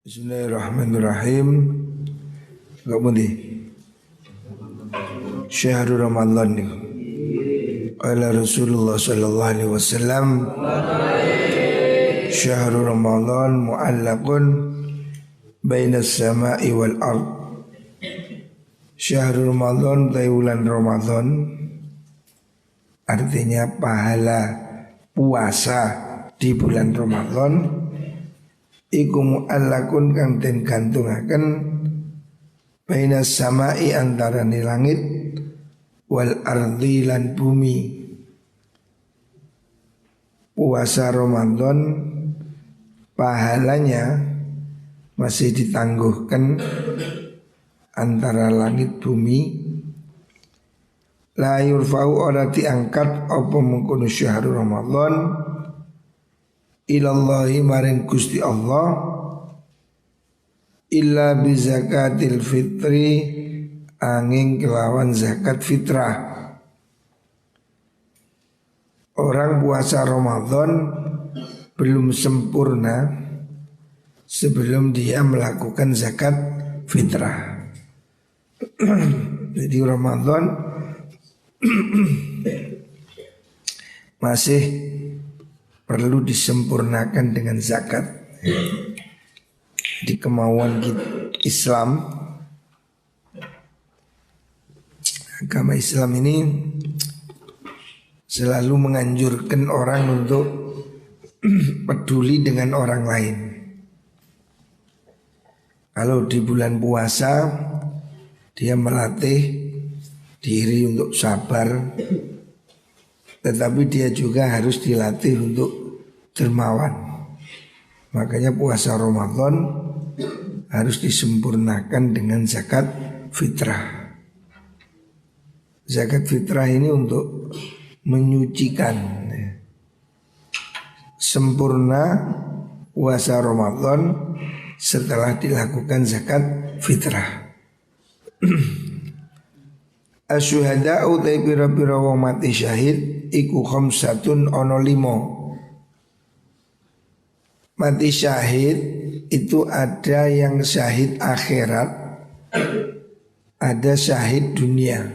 Bismillahirrahmanirrahim. Enggak mudi. Syahrul Ramadan ni. Ala Rasulullah sallallahu alaihi wasallam. Syahrul Ramadan mu'allaqun baina as-sama'i wal ard. Syahrul Ramadan bulan Ramadan artinya pahala puasa di bulan Ramadan iku mu'allakun kang den gantungaken baina samai antarané langit wal ardi lan bumi. Puasa Ramadan pahalanya masih ditangguhkan antara langit bumi. La yurfa'u ora diangkat apa mengkono syahrul Ramadan ilallahi maring Gusti Allah illa bi zakatil fitri angin kelawan zakat fitrah. Orang puasa Ramadan belum sempurna sebelum dia melakukan zakat fitrah. Jadi Ramadan masih perlu disempurnakan dengan zakat. Di kemauan Islam, agama Islam ini selalu menganjurkan orang untuk peduli dengan orang lain. Kalau di bulan puasa dia melatih diri untuk sabar, tetapi dia juga harus dilatih untuk dermawan. Makanya puasa Ramadan harus disempurnakan dengan zakat fitrah. Zakat fitrah ini untuk menyucikan sempurna puasa Ramadan setelah dilakukan zakat fitrah. Asyuhada'u ta'i pira-pira wong mati syahid iku khamsatun ono limo. Mati syahid itu ada yang syahid akhirat, ada syahid dunia.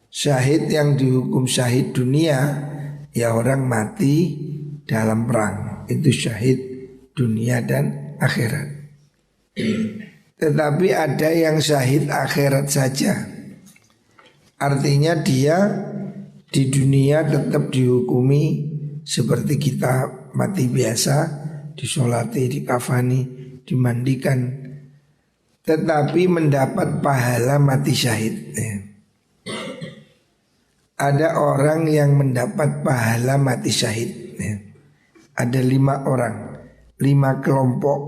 Syahid yang dihukum syahid dunia ya orang mati dalam perang, itu syahid dunia dan akhirat. Tetapi ada yang syahid akhirat saja, artinya dia di dunia tetap dihukumi seperti kita mati biasa, disolati, dikafani, dimandikan, tetapi mendapat pahala mati syahid. Ada orang yang mendapat pahala mati syahid. Ada 5 orang, 5 kelompok.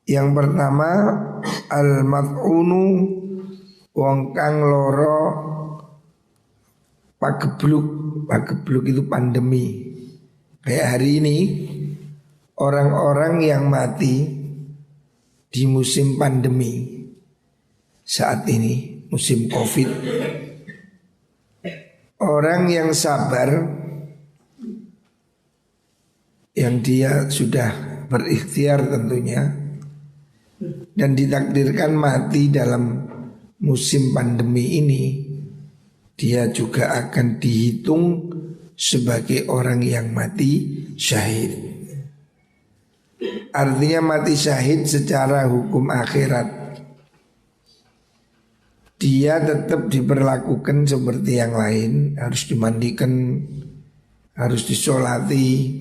Yang pertama al-mat'unu wong kang loro pagebluk. Pagebluk itu pandemi. Kayak hari ini orang-orang yang mati di musim pandemi saat ini, musim Covid. Orang yang sabar, yang dia sudah berikhtiar tentunya dan ditakdirkan mati dalam musim pandemi ini, dia juga akan dihitung sebagai orang yang mati syahid. Artinya mati syahid secara hukum akhirat dia tetap diperlakukan seperti yang lain, harus dimandikan, harus disolati.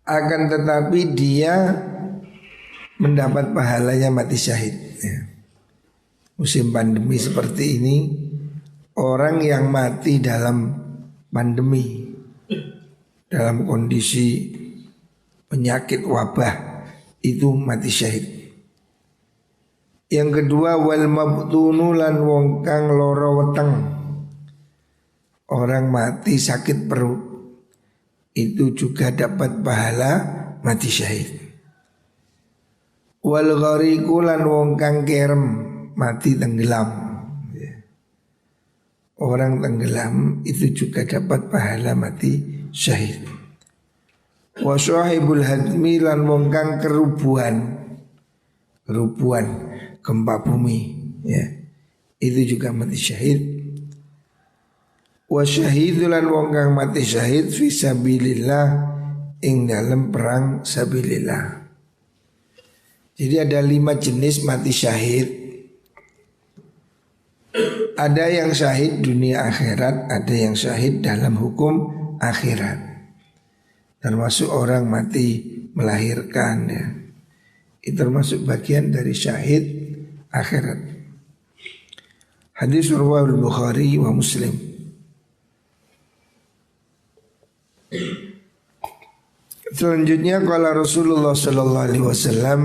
Akan tetapi dia mendapat pahalanya mati syahid. Musim pandemi seperti ini, orang yang mati dalam pandemi, dalam kondisi penyakit wabah, itu mati syahid. Yang kedua wal mabtunu lan wong kang loro weteng. Orang mati sakit perut itu juga dapat pahala mati syahid. Wal ghariqu lan wong kang kerem, mati tenggelam. Orang tenggelam itu juga dapat pahala mati syahid. Wa syahibul hadmi lan wong kang kerubuhan gempa bumi ya. Itu juga mati syahid. Wa syahidulan wong kang mati syahid fi sabilillah ing dalam perang sabilillah. Jadi ada 5 jenis mati syahid. Ada yang syahid dunia akhirat, ada yang syahid dalam hukum akhirat. Termasuk orang mati melahirkan ya. Itu termasuk bagian dari syahid akhirat. Hadis riwayat Bukhari wa Muslim. Selanjutnya qala Rasulullah sallallahu alaihi wasallam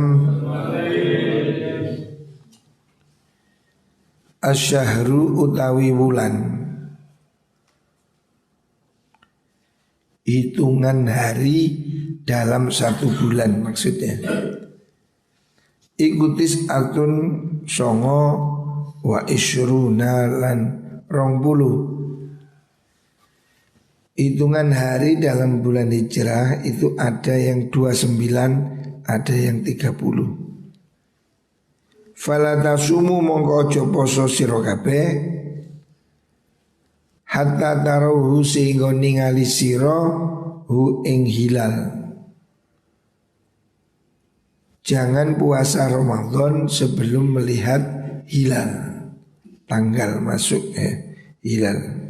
asyhru utawi wulan, hitungan hari dalam 1 bulan maksudnya. Ikutis atun songo wa isyruna lan 20. Hitungan hari dalam bulan Hijrah itu ada yang 29, ada yang 30. Fala tasumu mongko aja poso sira kabeh hatta taruhu sehingga ningali sira hu ing hilal. Jangan puasa Ramadan sebelum melihat hilal, tanggal masuk hilal.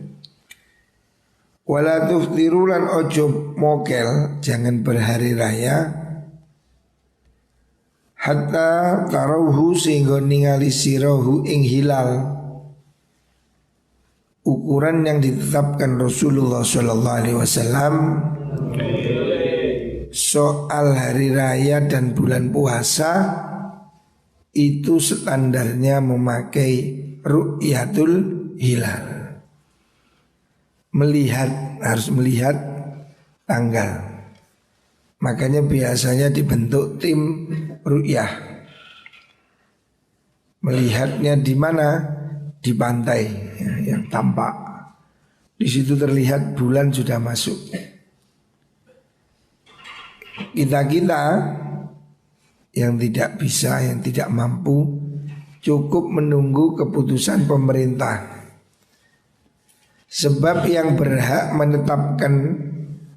Wala tuftirulan ojo mokel, jangan berhari raya hatta taruhu sehingga ningali sirahu ing hilal. Ukuran yang ditetapkan Rasulullah sallallahu alaihi wasallam soal hari raya dan bulan puasa itu standarnya memakai ru'yatul hilal. Harus melihat tanggal. Makanya biasanya dibentuk tim ru'yah. Melihatnya di mana? Di pantai ya, yang tampak. Di situ terlihat bulan sudah masuk. Kita yang tidak bisa, yang tidak mampu, cukup menunggu keputusan pemerintah. Sebab yang berhak menetapkan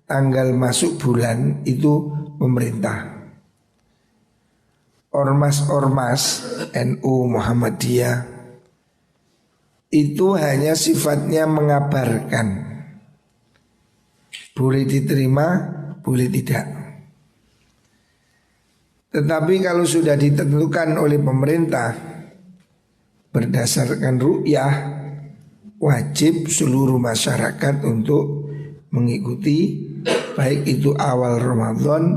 tanggal masuk bulan itu pemerintah. Ormas-ormas NU Muhammadiyah itu hanya sifatnya mengabarkan. Boleh diterima, boleh tidak. Tetapi kalau sudah ditentukan oleh pemerintah berdasarkan ru'yah, wajib seluruh masyarakat untuk mengikuti, baik itu awal Ramadan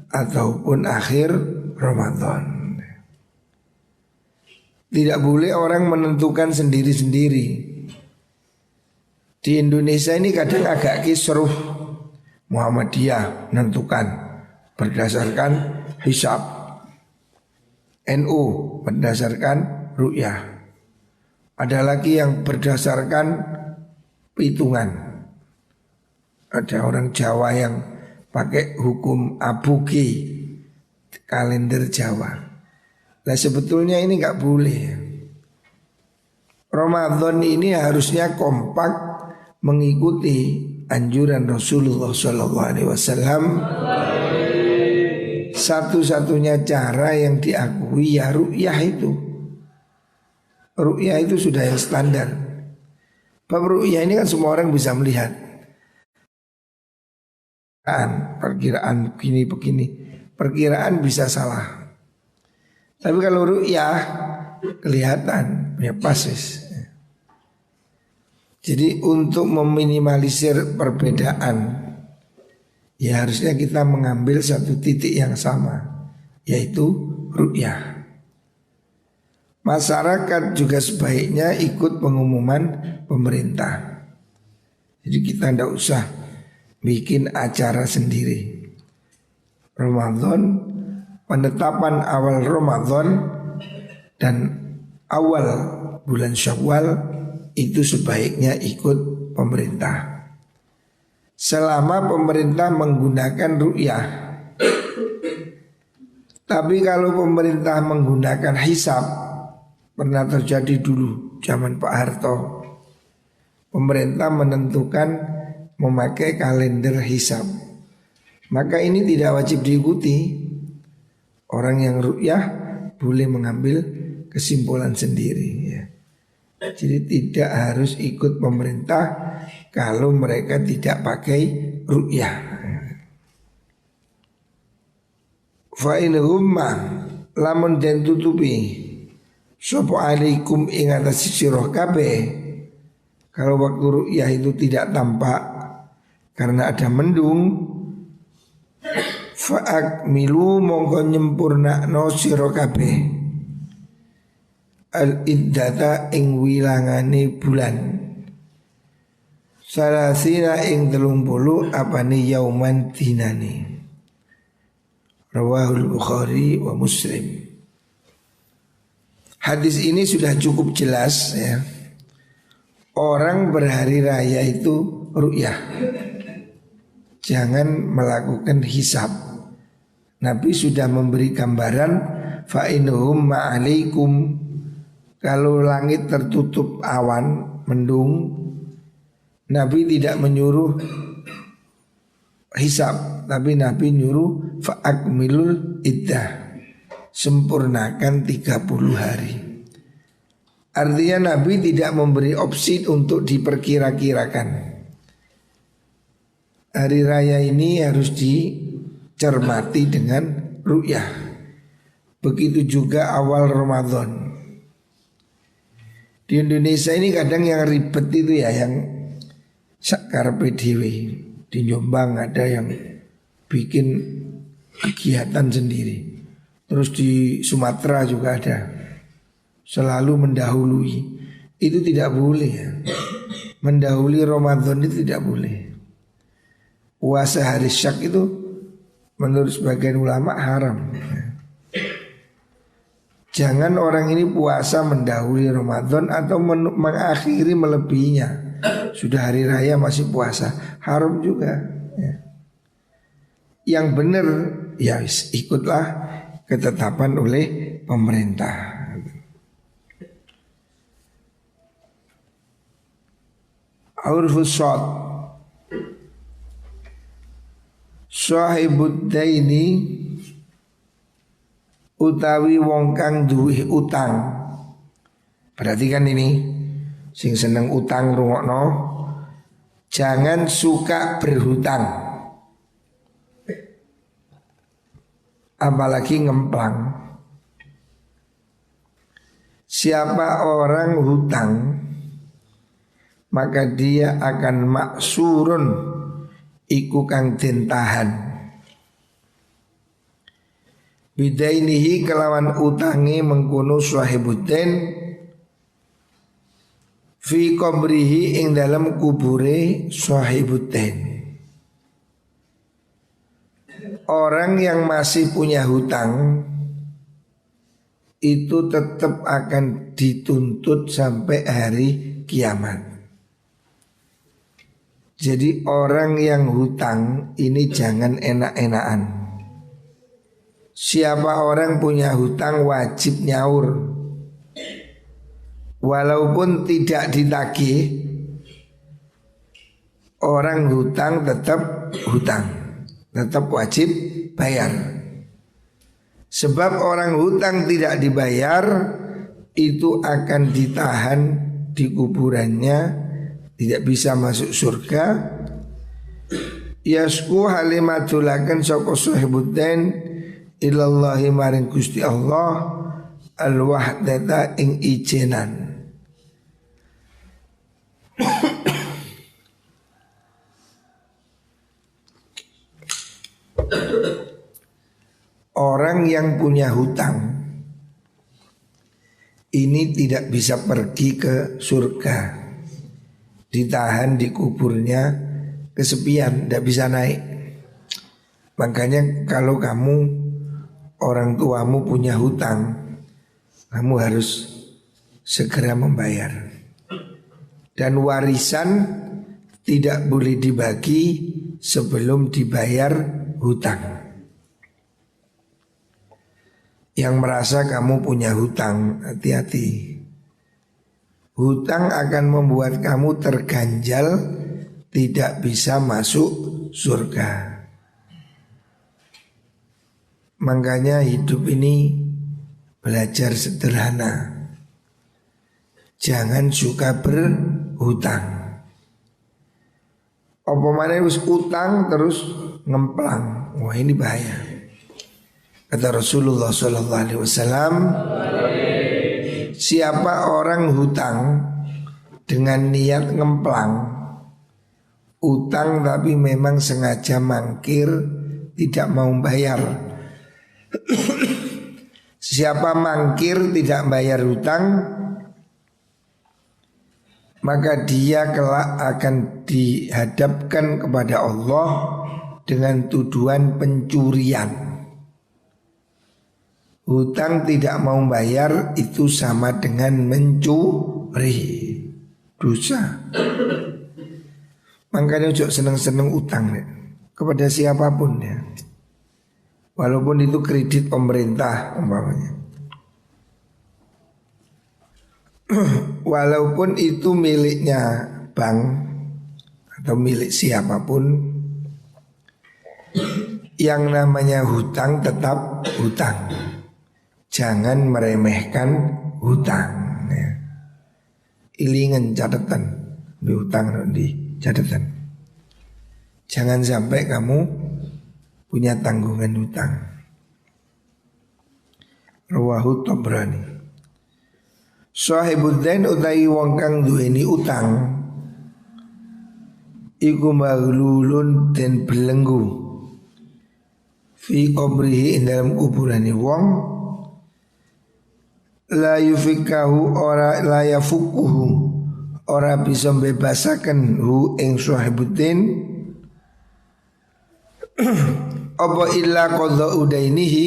ataupun akhir Ramadan. Tidak boleh orang menentukan sendiri-sendiri. Di Indonesia ini kadang agak kisruh. Muhammadiyah menentukan berdasarkan hisab, NU berdasarkan ru'yah. Ada lagi yang berdasarkan hitungan. Ada orang Jawa yang pakai hukum abugi, kalender Jawa. Nah sebetulnya ini nggak boleh. Ramadan ini harusnya kompak mengikuti anjuran Rasulullah SAW. Satu-satunya cara yang diakui ya ru'yah itu. Ru'yah itu sudah yang standar. Bab ru'yah ini kan semua orang bisa melihat. Perkiraan begini. Perkiraan bisa salah. Tapi kalau ru'yah kelihatan, ya pasis. Jadi untuk meminimalisir perbedaan, ya harusnya kita mengambil satu titik yang sama, yaitu ru'yah. Masyarakat juga sebaiknya ikut pengumuman pemerintah. Jadi kita tidak usah bikin acara sendiri. Ramadan, penetapan awal Ramadan dan awal bulan Syawal itu sebaiknya ikut pemerintah. selama pemerintah menggunakan ru'yah. Tapi kalau pemerintah menggunakan hisab, pernah terjadi dulu zaman Pak Harto. Pemerintah menentukan memakai kalender hisab, maka ini tidak wajib diikuti. Orang yang ru'yah boleh mengambil kesimpulan sendiri ya. Jadi tidak harus ikut pemerintah kalau mereka tidak pakai ru'yah. Fa in humma lamun den tutupi sapa alaikum ing atas sira kabeh. Kalau waktu ru'yah itu tidak tampak karena ada mendung, fa'akmilu mongko nyempurnakno sira kabeh al-iddata ing wilangane bulan salasina ing 30 apane yauman dinane. Rawahul Bukhari wa Muslim. Hadis ini sudah cukup jelas ya. Orang berhari raya itu ru'yah, jangan melakukan hisab. Nabi sudah memberi gambaran fa innahum ma'alaikum. Kalau langit tertutup awan mendung, Nabi tidak menyuruh hisab, tapi Nabi nyuruh fa'akmilul iddah, sempurnakan 30 hari. Artinya Nabi tidak memberi opsi untuk diperkira-kirakan. Hari raya ini harus dicermati dengan ru'yah. Begitu juga awal Ramadan. Di Indonesia ini kadang yang ribet itu ya, yang sakar PDW. Di Jombang ada yang bikin kegiatan sendiri. Terus di Sumatera juga ada. Selalu mendahului. Itu tidak boleh ya. Mendahului Ramadan itu tidak boleh. Puasa hari Syak itu menurut sebagian ulama haram. Jangan orang ini puasa mendahului Ramadan atau mengakhiri melebihinya. Sudah hari raya masih puasa, haram juga ya. Yang benar ya ikutlah ketetapan oleh pemerintah. Aurfus shad sahibud daini utawi wong kang duwe utang. Perhatikan ini, sing seneng utang rungokno, jangan suka berhutang, apalagi ngemplang. Siapa orang hutang, maka dia akan maksurun, iku kang den tahan. Bidainihi kelawan utangi mengkono sahibuddin fi qabrihi ing dalam kubure sahibuddin. Orang yang masih punya hutang itu tetap akan dituntut sampai hari kiamat. Jadi orang yang hutang ini jangan enak-enakan. Siapa orang punya hutang wajib nyaur. Walaupun tidak ditagih, orang hutang tetap hutang, tetap wajib bayar. Sebab orang hutang tidak dibayar, itu akan ditahan di kuburannya, tidak bisa masuk surga. Yasku halimatulakan soko sahibuddin ilallahi maring Gusti Allah al-wahdata ing ijenan. Orang yang punya hutang ini tidak bisa pergi ke surga, ditahan di kuburnya, kesepian, tidak bisa naik. Makanya kalau kamu orang tuamu punya hutang, kamu harus segera membayar. Dan warisan tidak boleh dibagi sebelum dibayar hutang. Yang merasa kamu punya hutang, hati-hati. Hutang akan membuat kamu terganjal, tidak bisa masuk surga. Makanya hidup ini belajar sederhana. Jangan suka berhutang. Apa mana wis utang terus ngemplang. Wah, ini bahaya. Kata Rasulullah SAW, siapa orang hutang dengan niat ngemplang, utang tapi memang sengaja mangkir, tidak mau bayar. Siapa mangkir tidak bayar hutang, maka dia kelak akan dihadapkan kepada Allah dengan tuduhan pencurian. Hutang tidak mau bayar itu sama dengan mencuri, dosa. Makanya jangan seneng-seneng utang ya, kepada siapapun ya. Walaupun itu kredit pemerintah umpamanya. Walaupun itu miliknya bank atau milik siapapun, yang namanya hutang tetap hutang. Jangan meremehkan hutang ya. Ilingan catatan di hutang di catatan. Jangan sampai kamu punya tanggungan hutang. Rawahu Tabrani. Sahibudzain utai wong kang duweni utang iku maghlulun den belenggu fi qabrihi ing dalam kuburane wong, la yufikahu ora la yafukuhu ora bisa bebasaken hu ing sahibuddin apa illa qadha udainihi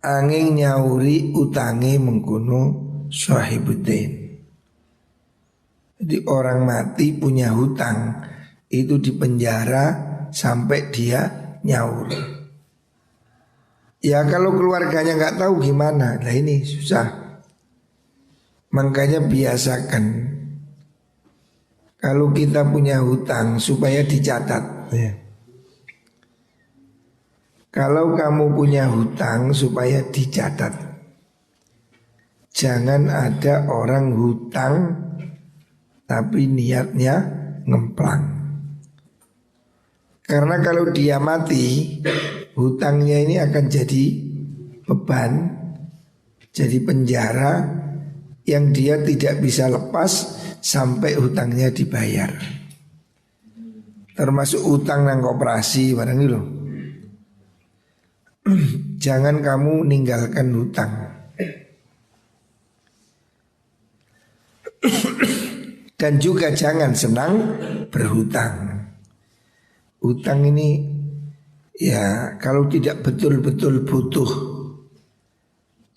angin nyauri utange mengkono sahibuddin. Jadi orang mati punya hutang itu dipenjara sampai dia nyaur. Ya kalau keluarganya nggak tahu gimana, nah ini susah. Makanya biasakan kalau kita punya hutang supaya dicatat ya. Kalau kamu punya hutang supaya dicatat. Jangan ada orang hutang tapi niatnya ngemplang. Karena kalau dia mati, hutangnya ini akan jadi beban, jadi penjara yang dia tidak bisa lepas sampai hutangnya dibayar. Termasuk hutang nang koperasi barang itu loh. Jangan kamu ninggalkan hutang. Dan juga jangan senang berhutang. Hutang ini ya kalau tidak betul-betul butuh,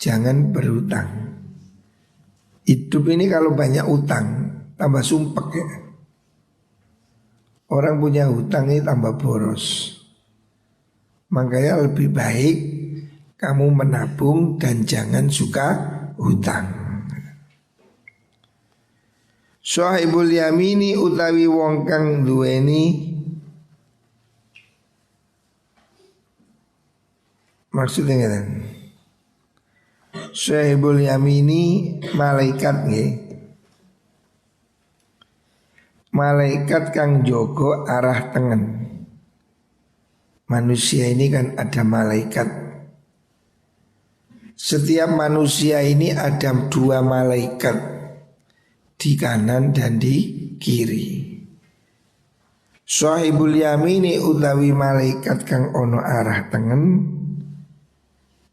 jangan berhutang. Hidup ini kalau banyak utang tambah sumpek ya. Orang punya hutang ini tambah boros. Makanya lebih baik kamu menabung dan jangan suka hutang. Sahibul yamini utawi wong kang duweni, maksudnya ngeten. Sahibul yamini malaikat nggih. Malaikat kang jogo arah tengen. Manusia ini kan ada malaikat. Setiap manusia ini ada dua malaikat, di kanan dan di kiri. Sahibul yamini utawi malaikat kang ono arah tengen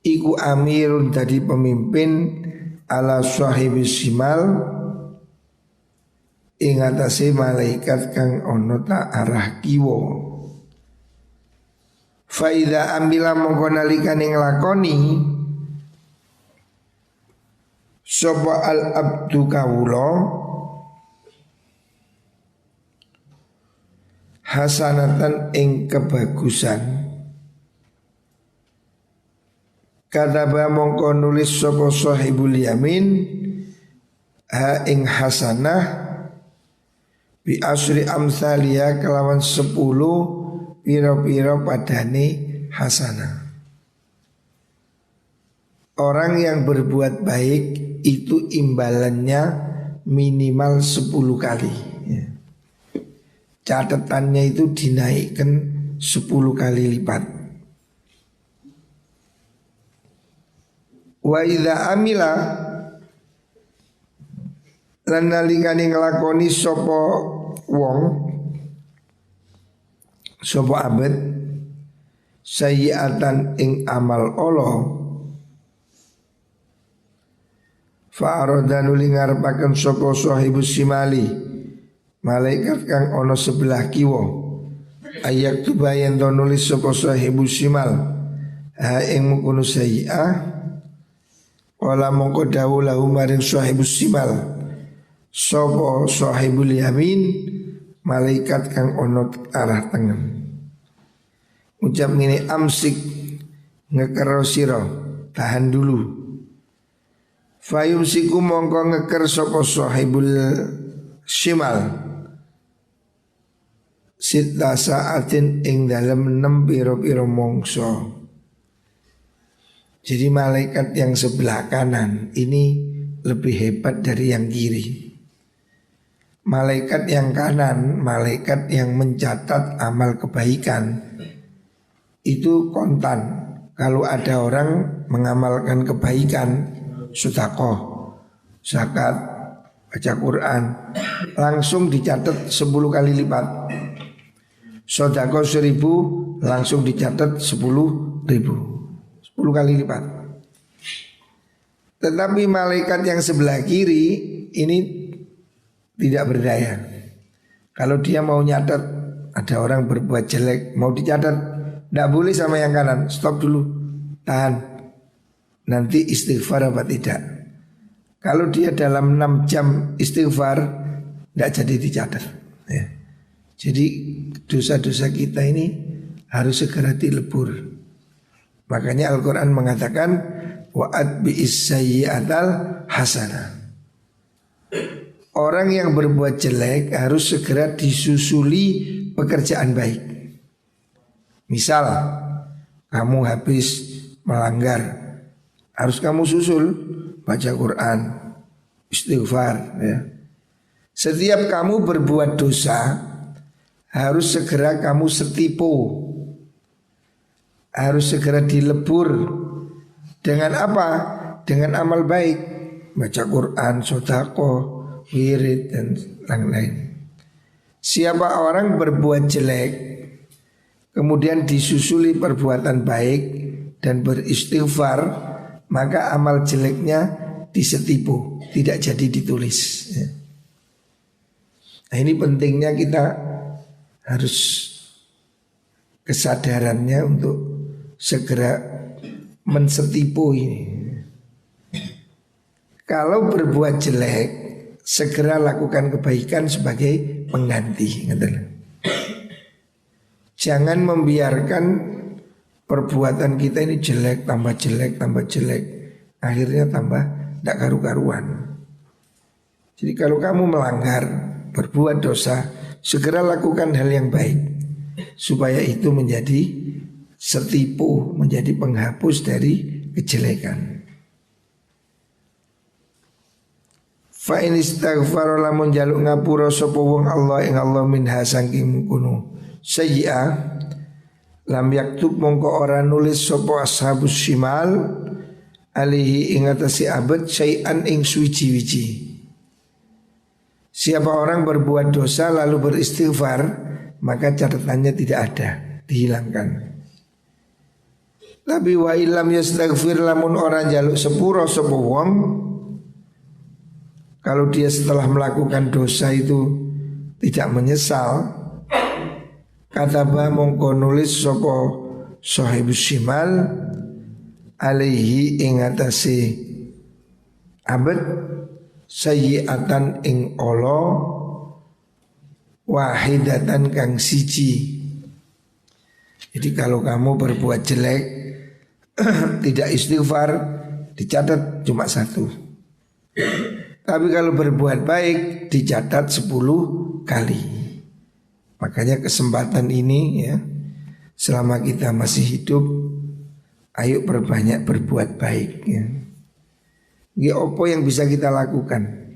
iku amirun dadi pemimpin ala sahibis simal ing atase malaikat kang ono ta arah kiwa. Faida ambila mongko nalikane nglakoni sapa al abdu kawula hasanatan ing kebagusan. Kataba mongko nulis sapa sahibul yamin ha ing hasanah bi asri amsalia kelawan 10 pira-pira padane hasanah. Orang yang berbuat baik itu imbalannya minimal 10 kali ya. Catatannya itu dinaikkan 10 kali lipat. Wa idza amila lan nalikane nglakoni sapa wong sapa abad sayyi'atan ing amal Allah fa arada nuli ngarepaken sapa sahibus simali malaikat kang ana sebelah kiwa ayak tubayan to nulis sapa sahibus simal ha ing mungkono sayyi'ah wala mongko dawuh lahu maring sahibus simal sapa sahibul yamin malaikat kang ana arah tengen ucap ngene amsik ngekero sira tahan dulu fayumsiku mongko ngeker sapa sahibul simal sita saatin ing dalem 6 pira-pira mangsa. Jadi malaikat yang sebelah kanan ini lebih hebat dari yang kiri. Malaikat yang kanan, malaikat yang mencatat amal kebaikan itu kontan. Kalau ada orang mengamalkan kebaikan, sedekah, zakat, baca Quran, langsung dicatat 10 kali lipat. Sedekah 1000 langsung dicatat 10.000. 10 kali lipat. Tetapi malaikat yang sebelah kiri ini tidak berdaya. Kalau dia mau nyatat ada orang berbuat jelek mau dicatat, tidak boleh sama yang kanan. Stop dulu, tahan. Nanti istighfar apa tidak. Kalau dia dalam 6 jam istighfar, tidak jadi dicatat ya. Jadi dosa-dosa kita ini harus segera dilebur. Makanya Al-Quran mengatakan wa'ad bi'is sayyi'atal hasanah. Orang yang berbuat jelek harus segera disusuli pekerjaan baik. Misal kamu habis melanggar, harus kamu susul baca Quran, istighfar ya. Setiap kamu berbuat dosa harus segera kamu setipu, harus segera dilebur. Dengan apa? Dengan amal baik, baca Quran, sedekah, wirid dan lain-lain. Siapa orang berbuat jelek kemudian disusuli perbuatan baik dan beristighfar, maka amal jeleknya disetipu, tidak jadi ditulis ya. Nah ini pentingnya kita harus kesadarannya untuk segera mensetipu ini. Kalau berbuat jelek, segera lakukan kebaikan sebagai pengganti. Jangan membiarkan perbuatan kita ini jelek, tambah jelek, tambah jelek, akhirnya tambah tidak karu-karuan. Jadi kalau kamu melanggar, berbuat dosa, segera lakukan hal yang baik supaya itu menjadi setipu, menjadi penghapus dari kejelekan. Fa in istaghfara lamun jaluk ngapura sapa wong Allah ing Allah minha saking mungkono sayyi'ah lam yaktub mongko ora nulis sapa ashabus shimal alihi ing atase abad syai'an ing suci-wici. Siapa orang berbuat dosa lalu beristighfar, maka catatannya tidak ada, dihilangkan. Tapi wa illam yastaghfir lamun orang jaluk sepuro sapa wong, kalau dia setelah melakukan dosa itu tidak menyesal, kataba mongko nulis sapa sahibus shimal alaihi ing atase abad sayyi'atan ing Allah wahidatan kang siji. Jadi kalau kamu berbuat jelek tidak istighfar, dicatat cuma 1. Tapi kalau berbuat baik dicatat 10 kali. Makanya kesempatan ini ya, selama kita masih hidup, ayo perbanyak berbuat baik ya. Apa yang bisa kita lakukan?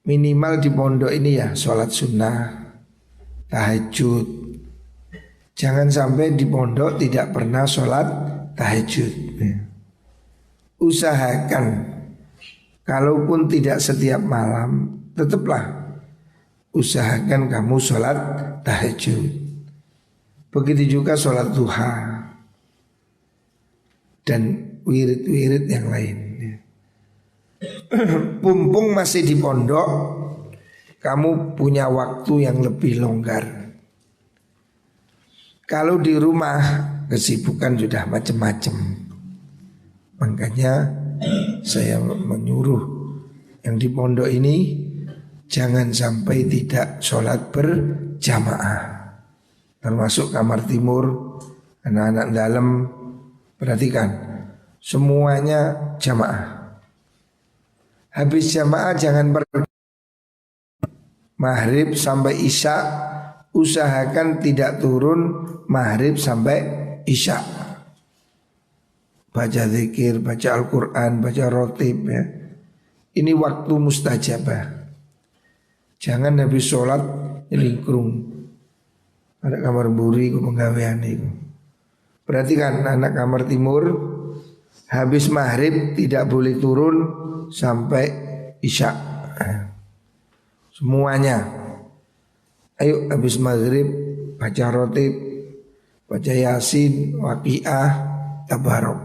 Minimal di pondok ini ya, sholat sunnah, tahajud. Jangan sampai di pondok tidak pernah sholat tahajud ya. Usahakan, kalaupun tidak setiap malam, tetaplah usahakan kamu sholat tahajud. Begitu juga sholat duha dan wirid-wirid yang lain ya. Mumpung masih di pondok, kamu punya waktu yang lebih longgar. Kalau di rumah kesibukan sudah macam-macam. Makanya saya menyuruh yang di pondok ini jangan sampai tidak sholat berjamaah. Termasuk kamar timur, anak-anak dalam, perhatikan semuanya jamaah. Habis jamaah jangan maghrib sampai isya, usahakan tidak turun maghrib sampai isya. Baca zikir, baca Al-Quran, baca rotib ya. Ini waktu mustajabah. Jangan habis sholat lingkrung. Ada kamar buri ku penggawean itu. Perhatikan anak kamar timur, habis maghrib tidak boleh turun sampai isya. Semuanya. Ayo habis maghrib baca rotib, baca yasin, waqiah, tabarok.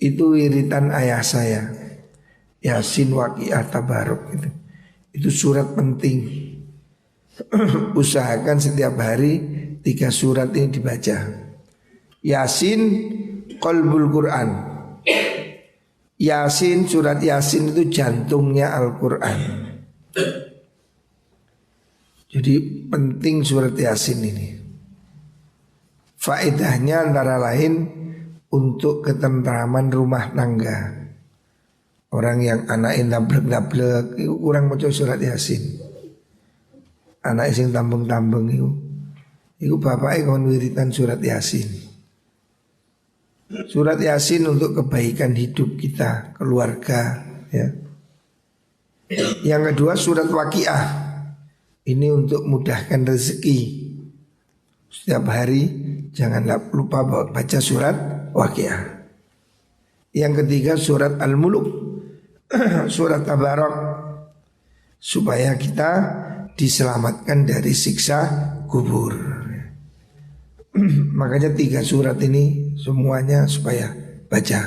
Itu wiritan ayah saya, yasin, waqiah, tabarok itu. Itu surat penting. Usahakan setiap hari 3 surat ini dibaca. Yasin, qalbul Quran. Yasin, surat Yasin itu jantungnya Al-Quran. Jadi penting surat Yasin ini. Faedahnya antara lain untuk ketentraman rumah tangga. Orang yang anaknya nablek-nablek itu kurang maca surat Yasin. Anak sing tambeng-tambeng itu bapaknya kon wiritan surat Yasin. Surat Yasin untuk kebaikan hidup kita, keluarga ya. Yang kedua surat Waqiah. Ini untuk mudahkan rezeki. Setiap hari jangan lupa baca surat Waqiah. Yang ketiga surat Al-Muluk, surat Tabarok, supaya kita diselamatkan dari siksa kubur. Makanya 3 surat ini semuanya supaya baca.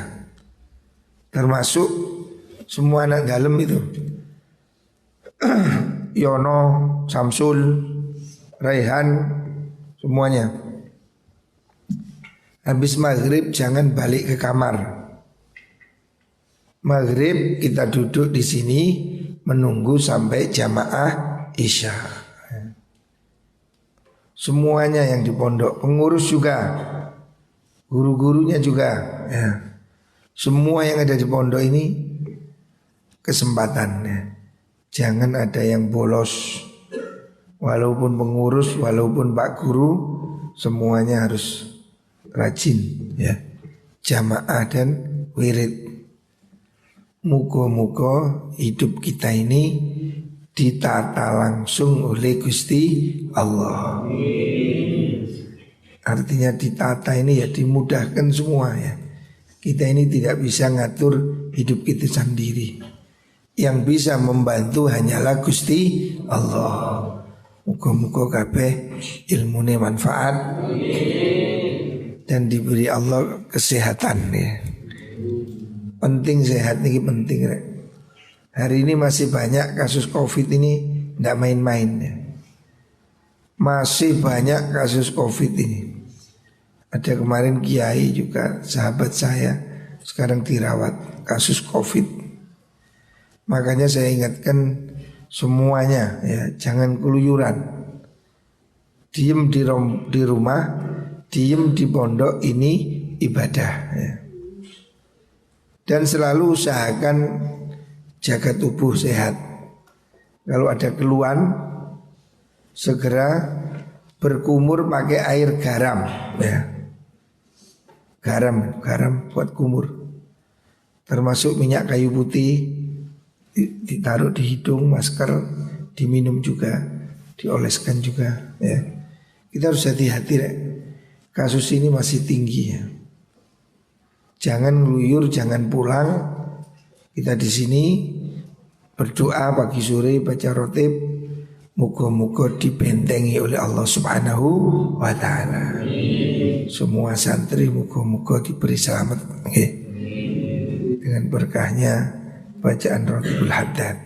Termasuk semua anak dalam itu. Yono, Samsul, Raihan, semuanya. Habis maghrib jangan balik ke kamar. Maghrib kita duduk di sini menunggu sampai jamaah isya. Semuanya yang di pondok, pengurus juga, guru-gurunya juga ya. Semua yang ada di pondok ini kesempatan ya. Jangan ada yang bolos. Walaupun pengurus, walaupun pak guru, semuanya harus rajin ya. Jamaah dan wirid. Muga-muga hidup kita ini ditata langsung oleh Gusti Allah. Artinya ditata ini ya dimudahkan semua ya. Kita ini tidak bisa ngatur hidup kita sendiri. Yang bisa membantu hanyalah Gusti Allah. Muga-muga kabeh ilmune manfaat dan diberi Allah kesehatan ya. Penting sehat ini penting ya. Hari ini masih banyak kasus COVID ini tidak main-main ya. Masih banyak kasus COVID ini. Ada kemarin kiai juga sahabat saya sekarang dirawat kasus COVID. Makanya saya ingatkan semuanya ya, jangan keluyuran. Diem di rumah, diem di pondok, ini ibadah ya. Dan selalu usahakan jaga tubuh sehat. Kalau ada keluhan, segera berkumur pakai air garam ya. Garam buat kumur. Termasuk minyak kayu putih, ditaruh di hidung, masker, diminum juga, dioleskan juga ya. Kita harus hati-hati ya. Kasus ini masih tinggi ya. Jangan ngeluyur, jangan pulang. Kita di sini berdoa pagi sore, baca rotib, muka-muka dibentengi oleh Allah Subhanahu wa ta'ala. Semua santri muka-muka diberi selamat okay, dengan berkahnya bacaan Rotibul Haddad.